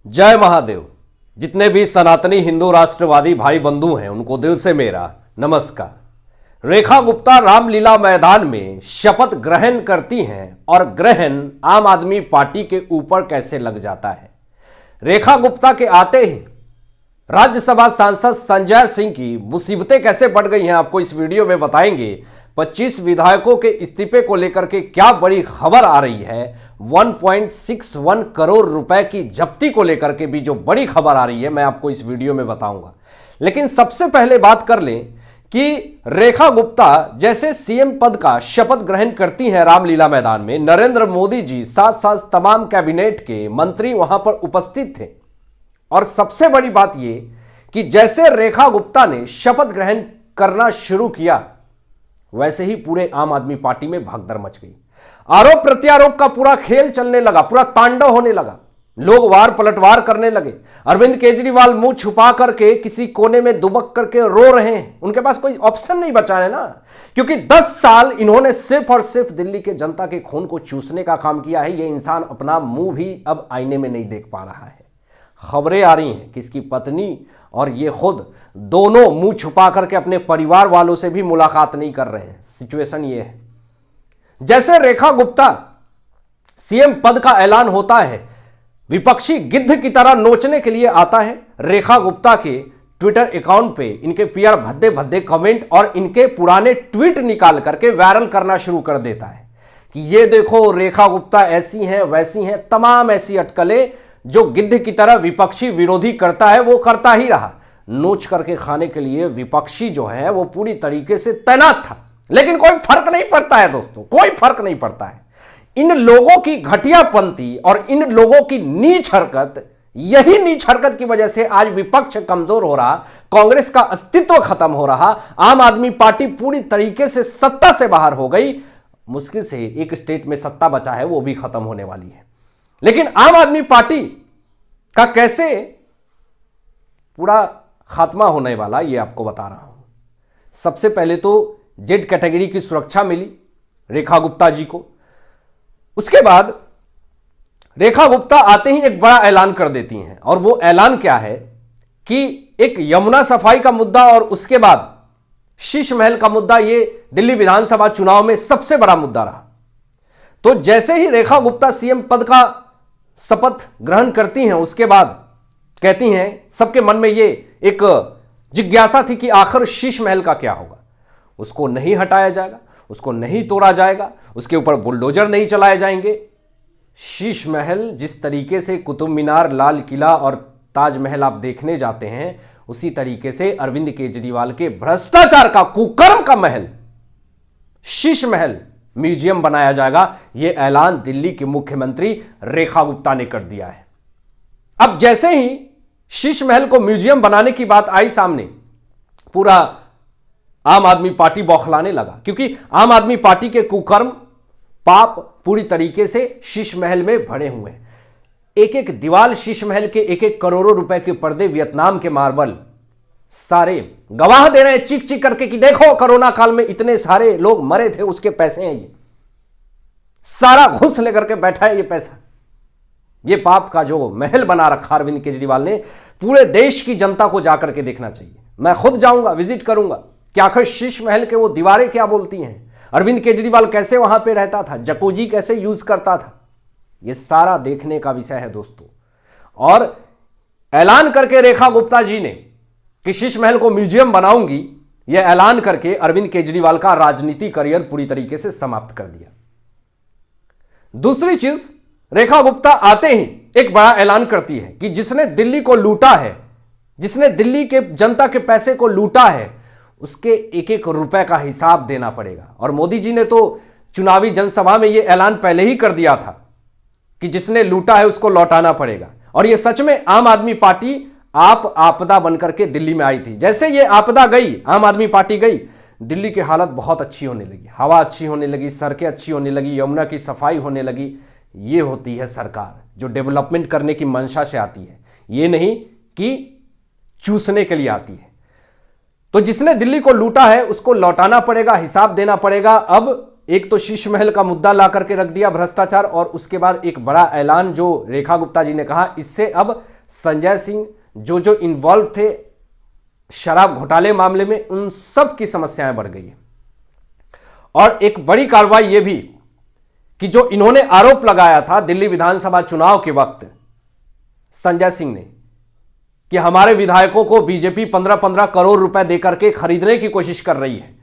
जय महादेव। जितने भी सनातनी हिंदू राष्ट्रवादी भाई बंधु हैं उनको दिल से मेरा नमस्कार। रेखा गुप्ता रामलीला मैदान में शपथ ग्रहण करती हैं और ग्रहण आम आदमी पार्टी के ऊपर कैसे लग जाता है। रेखा गुप्ता के आते ही राज्यसभा सांसद संजय सिंह की मुसीबतें कैसे बढ़ गई हैं आपको इस वीडियो में बताएंगे। 25 विधायकों के इस्तीफे को लेकर के क्या बड़ी खबर आ रही है। 1.61 करोड़ रुपए की जब्ती को लेकर के भी जो बड़ी खबर आ रही है मैं आपको इस वीडियो में बताऊंगा। लेकिन सबसे पहले बात कर लें कि रेखा गुप्ता जैसे सीएम पद का शपथ ग्रहण करती हैं रामलीला मैदान में, नरेंद्र मोदी जी साथ साथ तमाम कैबिनेट के मंत्री वहां पर उपस्थित थे। और सबसे बड़ी बात यह कि जैसे रेखा गुप्ता ने शपथ ग्रहण करना शुरू किया वैसे ही पूरे आम आदमी पार्टी में भगदड़ मच गई। आरोप प्रत्यारोप का पूरा खेल चलने लगा, पूरा तांडव होने लगा। लोग वार पलटवार करने लगे। अरविंद केजरीवाल मुंह छुपा करके किसी कोने में दुबक करके रो रहे हैं। उनके पास कोई ऑप्शन नहीं बचा है ना, क्योंकि 10 साल इन्होंने सिर्फ और सिर्फ दिल्ली के जनता के खून को चूसने का काम किया है। यह इंसान अपना मुंह भी अब आईने में नहीं देख पा रहा है। खबरें आ रही हैं कि इसकी पत्नी और ये खुद दोनों मुंह छुपा करके अपने परिवार वालों से भी मुलाकात नहीं कर रहे हैं। सिचुएशन ये है, जैसे रेखा गुप्ता सीएम पद का ऐलान होता है, विपक्षी गिद्ध की तरह नोचने के लिए आता है। रेखा गुप्ता के ट्विटर अकाउंट पे इनके पीआर भद्दे भद्दे कमेंट और इनके पुराने ट्वीट निकाल करके वायरल करना शुरू कर देता है कि ये देखो रेखा गुप्ता ऐसी हैं वैसी हैं। तमाम ऐसी अटकलें जो गिद्ध की तरह विपक्षी विरोधी करता है वो करता ही रहा। नोच करके खाने के लिए विपक्षी जो है वो पूरी तरीके से तैनात था, लेकिन कोई फर्क नहीं पड़ता है दोस्तों, कोई फर्क नहीं पड़ता है। इन लोगों की घटियापंथी और इन लोगों की नीच हरकत, यही नीच हरकत की वजह से आज विपक्ष कमजोर हो रहा, कांग्रेस का अस्तित्व खत्म हो रहा, आम आदमी पार्टी पूरी तरीके से सत्ता से बाहर हो गई। मुश्किल से एक स्टेट में सत्ता बचा है, वो भी खत्म होने वाली है। लेकिन आम आदमी पार्टी का कैसे पूरा खात्मा होने वाला ये आपको बता रहा हूं। सबसे पहले तो जेड कैटेगरी की सुरक्षा मिली रेखा गुप्ता जी को। उसके बाद रेखा गुप्ता आते ही एक बड़ा ऐलान कर देती हैं, और वो ऐलान क्या है कि एक यमुना सफाई का मुद्दा और उसके बाद शीश महल का मुद्दा ये दिल्ली विधानसभा चुनाव में सबसे बड़ा मुद्दा रहा। तो जैसे ही रेखा गुप्ता सीएम पद का शपथ ग्रहण करती हैं उसके बाद कहती हैं, सबके मन में ये एक जिज्ञासा थी कि आखिर शीश महल का क्या होगा। उसको नहीं हटाया जाएगा, उसको नहीं तोड़ा जाएगा, उसके ऊपर बुलडोजर नहीं चलाए जाएंगे। शीश महल जिस तरीके से कुतुब मीनार, लाल किला और ताजमहल आप देखने जाते हैं, उसी तरीके से अरविंद केजरीवाल के भ्रष्टाचार का, कुकर्म का महल शीश महल म्यूजियम बनाया जाएगा। यह ऐलान दिल्ली के मुख्यमंत्री रेखा गुप्ता ने कर दिया है। अब जैसे ही शीश महल को म्यूजियम बनाने की बात आई सामने, पूरा आम आदमी पार्टी बौखलाने लगा, क्योंकि आम आदमी पार्टी के कुकर्म, पाप पूरी तरीके से शीश महल में भरे हुए हैं। एक एक दीवार शीश महल के, एक एक करोड़ों रुपए के पर्दे, वियतनाम के मार्बल, सारे गवाह दे रहे हैं चीख चीख करके कि देखो कोरोना काल में इतने सारे लोग मरे थे, उसके पैसे हैं। ये सारा घुस लेकर के बैठा है ये पैसा। ये पाप का जो महल बना रखा अरविंद केजरीवाल ने, पूरे देश की जनता को जाकर के देखना चाहिए। मैं खुद जाऊंगा, विजिट करूंगा कि आखिर शीश महल के वो दीवारें क्या बोलती हैं, अरविंद केजरीवाल कैसे वहां पे रहता था, जकूजी कैसे यूज करता था। ये सारा देखने का विषय है दोस्तों। और ऐलान करके रेखा गुप्ता जी ने कि शीश महल को म्यूजियम बनाऊंगी, यह ऐलान करके अरविंद केजरीवाल का राजनीतिक करियर पूरी तरीके से समाप्त कर दिया। दूसरी चीज, रेखा गुप्ता आते ही एक बड़ा ऐलान करती है कि जिसने दिल्ली को लूटा है, जिसने दिल्ली के जनता के पैसे को लूटा है, उसके एक एक रुपए का हिसाब देना पड़ेगा। और मोदी जी ने तो चुनावी जनसभा में यह ऐलान पहले ही कर दिया था कि जिसने लूटा है उसको लौटाना पड़ेगा। और यह सच में आम आदमी पार्टी आपदा बनकर के दिल्ली में आई थी। जैसे ये आपदा गई, आम आदमी पार्टी गई, दिल्ली की हालत बहुत अच्छी होने लगी, हवा अच्छी होने लगी, सड़कें अच्छी होने लगी, यमुना की सफाई होने लगी। ये होती है सरकार जो डेवलपमेंट करने की मंशा से आती है, ये नहीं कि चूसने के लिए आती है। तो जिसने दिल्ली को लूटा है उसको लौटाना पड़ेगा, हिसाब देना पड़ेगा। अब एक तो शीश महल का मुद्दा ला करके रख दिया भ्रष्टाचार, और उसके बाद एक बड़ा ऐलान जो रेखा गुप्ता जी ने कहा, इससे अब संजय सिंह जो जो इन्वॉल्व थे शराब घोटाले मामले में, उन सब की समस्याएं बढ़ गई है। और एक बड़ी कार्रवाई यह भी कि जो इन्होंने आरोप लगाया था दिल्ली विधानसभा चुनाव के वक्त संजय सिंह ने कि हमारे विधायकों को बीजेपी 15-15 करोड़ रुपए देकर के खरीदने की कोशिश कर रही है,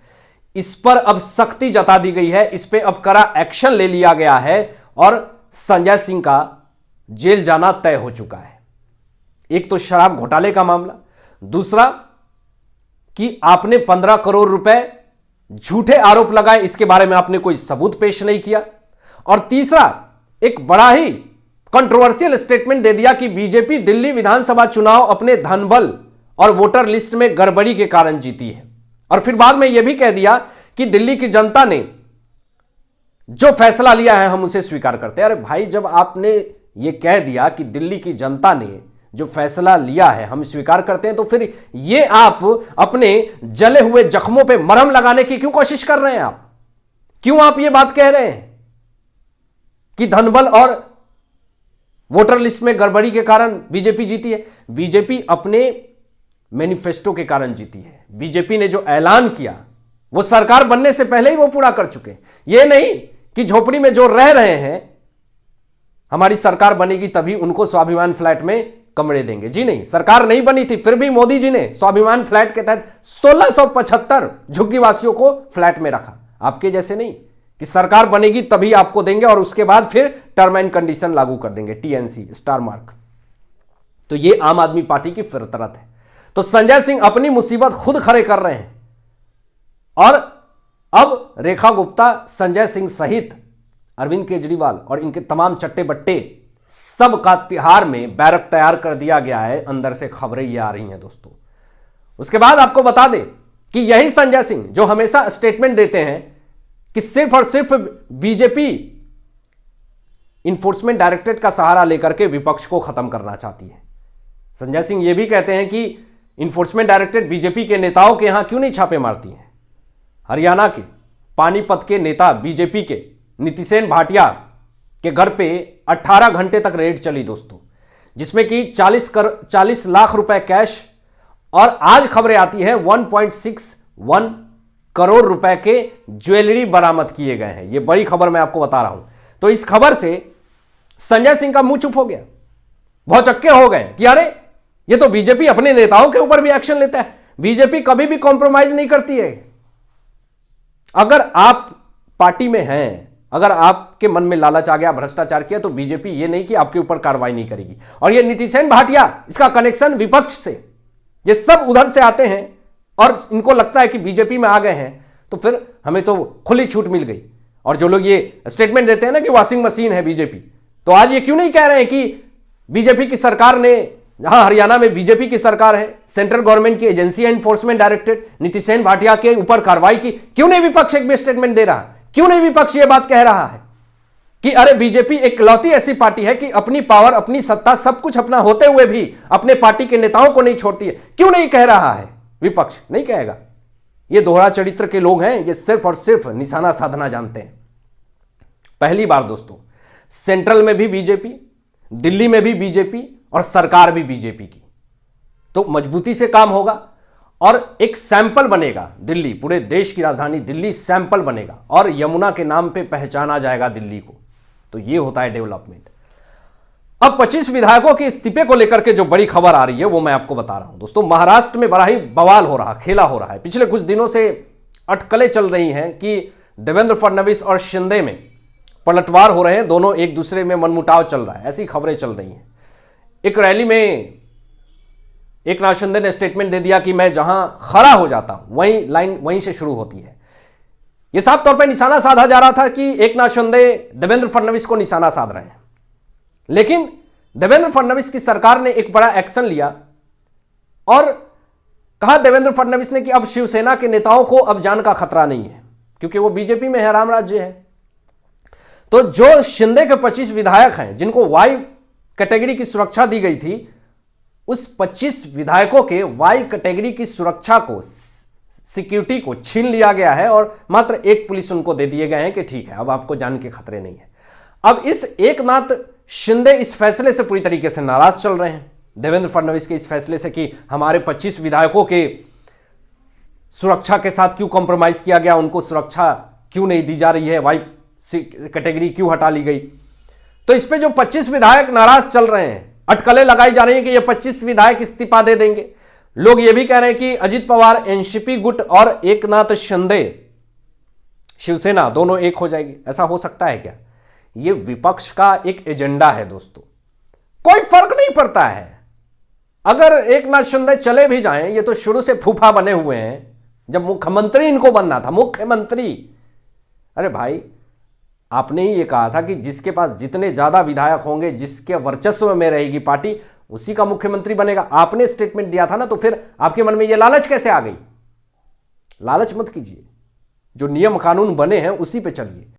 इस पर अब सख्ती जता दी गई है, इस पर अब कड़ा एक्शन ले लिया गया है और संजय सिंह का जेल जाना तय हो चुका है। एक तो शराब घोटाले का मामला, दूसरा कि आपने 15 करोड़ रुपए झूठे आरोप लगाए, इसके बारे में आपने कोई सबूत पेश नहीं किया, और तीसरा एक बड़ा ही कंट्रोवर्शियल स्टेटमेंट दे दिया कि बीजेपी दिल्ली विधानसभा चुनाव अपने धनबल और वोटर लिस्ट में गड़बड़ी के कारण जीती है। और फिर बाद में यह भी कह दिया कि दिल्ली की जनता ने जो फैसला लिया है हम उसे स्वीकार करते हैं। अरे भाई, जब आपने यह कह दिया कि दिल्ली की जनता ने जो फैसला लिया है हम स्वीकार करते हैं, तो फिर यह आप अपने जले हुए जख्मों पे मरहम लगाने की क्यों कोशिश कर रहे हैं? आप क्यों आप ये बात कह रहे हैं कि धनबल और वोटर लिस्ट में गड़बड़ी के कारण बीजेपी जीती है? बीजेपी अपने मैनिफेस्टो के कारण जीती है। बीजेपी ने जो ऐलान किया वो सरकार बनने से पहले ही वो पूरा कर चुके। ये नहीं कि झोपड़ी में जो रह रहे हैं हमारी सरकार बनेगी तभी उनको स्वाभिमान फ्लैट में कमरे देंगे। जी नहीं, सरकार नहीं बनी थी, फिर भी मोदी जी ने स्वाभिमान फ्लैट के तहत 1675 झुग्गीवासियों को फ्लैट में रखा। आपके जैसे नहीं कि सरकार बनेगी तभी आपको देंगे और उसके बाद फिर टर्म एंड कंडीशन लागू कर देंगे, टीएनसी, स्टार मार्क। तो ये आम आदमी पार्टी की फितरत है। तो संजय सिंह अपनी मुसीबत खुद खड़े कर रहे हैं और अब रेखा गुप्ता, संजय सिंह सहित अरविंद केजरीवाल और इनके तमाम चट्टे बट्टे सब का तिहार में बैरक तैयार कर दिया गया है। अंदर से खबरें ये आ रही हैं दोस्तों। उसके बाद आपको बता दें कि यही संजय सिंह जो हमेशा स्टेटमेंट देते हैं कि सिर्फ और सिर्फ बीजेपी इन्फोर्समेंट डायरेक्टरेट का सहारा लेकर के विपक्ष को खत्म करना चाहती है। संजय सिंह यह भी कहते हैं कि इन्फोर्समेंट डायरेक्टरेट बीजेपी के नेताओं के यहां क्यों नहीं छापे मारती है। हरियाणा के पानीपत के नेता बीजेपी के नीतिसेन भाटिया के घर पे 18 घंटे तक रेड चली दोस्तों, जिसमें कि 40 लाख रुपए कैश और आज खबरें आती है 1.61 करोड़ रुपए के ज्वेलरी बरामद किए गए हैं। यह बड़ी खबर मैं आपको बता रहा हूं। तो इस खबर से संजय सिंह का मुंह चुप हो गया, बहुत चक्के हो गए कि अरे ये तो बीजेपी अपने नेताओं के ऊपर भी एक्शन लेता है। बीजेपी कभी भी कॉम्प्रोमाइज नहीं करती है। अगर आप पार्टी में हैं, अगर आपके मन में लालच आ गया, भ्रष्टाचार किया, तो बीजेपी ये नहीं कि आपके ऊपर कार्रवाई नहीं करेगी। और ये नीतिसेन भाटिया, इसका कनेक्शन विपक्ष से, ये सब उधर से आते हैं और इनको लगता है कि बीजेपी में आ गए हैं तो फिर हमें तो खुली छूट मिल गई। और जो लोग ये स्टेटमेंट देते हैं ना कि वॉशिंग मशीन है बीजेपी, तो आज ये क्यों नहीं कह रहे हैं कि बीजेपी की सरकार ने, जहां हरियाणा में बीजेपी की सरकार है, सेंट्रल गवर्नमेंट की एजेंसी है इन्फोर्समेंट डायरेक्टरेट, नीतिसेन भाटिया के ऊपर कार्रवाई की? क्यों नहीं विपक्ष एक भी स्टेटमेंट दे रहा? क्यों नहीं विपक्ष ये बात कह रहा है कि अरे बीजेपी एक लौती ऐसी पार्टी है कि अपनी पावर, अपनी सत्ता, सब कुछ अपना होते हुए भी अपने पार्टी के नेताओं को नहीं छोड़ती है? क्यों नहीं कह रहा है विपक्ष? नहीं कहेगा। ये दोहरा चरित्र के लोग हैं, ये सिर्फ और सिर्फ निशाना साधना जानते हैं। पहली बार दोस्तों सेंट्रल में भी बीजेपी, दिल्ली में भी बीजेपी और सरकार भी बीजेपी की, तो मजबूती से काम होगा और एक सैंपल बनेगा दिल्ली, पूरे देश की राजधानी दिल्ली सैंपल बनेगा और यमुना के नाम पे पहचाना जाएगा दिल्ली को। तो ये होता है डेवलपमेंट। अब 25 विधायकों के इस्तीफे को लेकर के जो बड़ी खबर आ रही है वो मैं आपको बता रहा हूं दोस्तों। महाराष्ट्र में बड़ा ही बवाल हो रहा, खेला हो रहा है। पिछले कुछ दिनों से अटकलें चल रही हैं कि देवेंद्र फडणवीस और शिंदे में पलटवार हो रहे हैं, दोनों एक दूसरे में मनमुटाव चल रहा है, ऐसी खबरें चल रही हैं। एक रैली में एकनाथ शिंदे ने स्टेटमेंट दे दिया कि मैं जहां खड़ा हो जाता हूं वहीं लाइन वहीं से शुरू होती है। यह साफ तौर पर निशाना साधा जा रहा था कि एकनाथ शिंदे देवेंद्र फडणवीस को निशाना साध रहे हैं। लेकिन देवेंद्र फडणवीस की सरकार ने एक बड़ा एक्शन लिया और कहा देवेंद्र फडणवीस ने कि अब शिवसेना के नेताओं को अब जान का खतरा नहीं है, क्योंकि वो बीजेपी में है, राम राज्य है। तो जो शिंदे के 25 विधायक हैं जिनको वाई कैटेगरी की सुरक्षा दी गई थी, उस 25 विधायकों के वाई कैटेगरी की सुरक्षा को, सिक्योरिटी को छीन लिया गया है और मात्र एक पुलिस उनको दे दिए गए हैं कि ठीक है अब आपको जान के खतरे नहीं है। अब इस एकनाथ शिंदे इस फैसले से पूरी तरीके से नाराज चल रहे हैं देवेंद्र फडणवीस के इस फैसले से कि हमारे 25 विधायकों के सुरक्षा के साथ क्यों कॉम्प्रोमाइज किया गया, उनको सुरक्षा क्यों नहीं दी जा रही है, वाई कैटेगरी क्यों हटा ली गई। तो इस पे जो 25 विधायक नाराज चल रहे हैं, अटकलें लगाई जा रही हैं कि ये 25 विधायक इस्तीफा दे देंगे। लोग ये भी कह रहे हैं कि अजित पवार, एनसीपी गुट और एकनाथ शिंदे शिवसेना दोनों एक हो जाएगी। ऐसा हो सकता है क्या? ये विपक्ष का एक एजेंडा है दोस्तों, कोई फर्क नहीं पड़ता है अगर एकनाथ शिंदे चले भी जाएं, ये तो शुरू से फूफा बने हुए हैं। जब मुख्यमंत्री इनको बनना था, मुख्यमंत्री, अरे भाई आपने ही ये कहा था कि जिसके पास जितने ज्यादा विधायक होंगे, जिसके वर्चस्व में रहेगी पार्टी, उसी का मुख्यमंत्री बनेगा। आपने स्टेटमेंट दिया था ना, तो फिर आपके मन में ये लालच कैसे आ गई? लालच मत कीजिए, जो नियम कानून बने हैं उसी पे चलिए।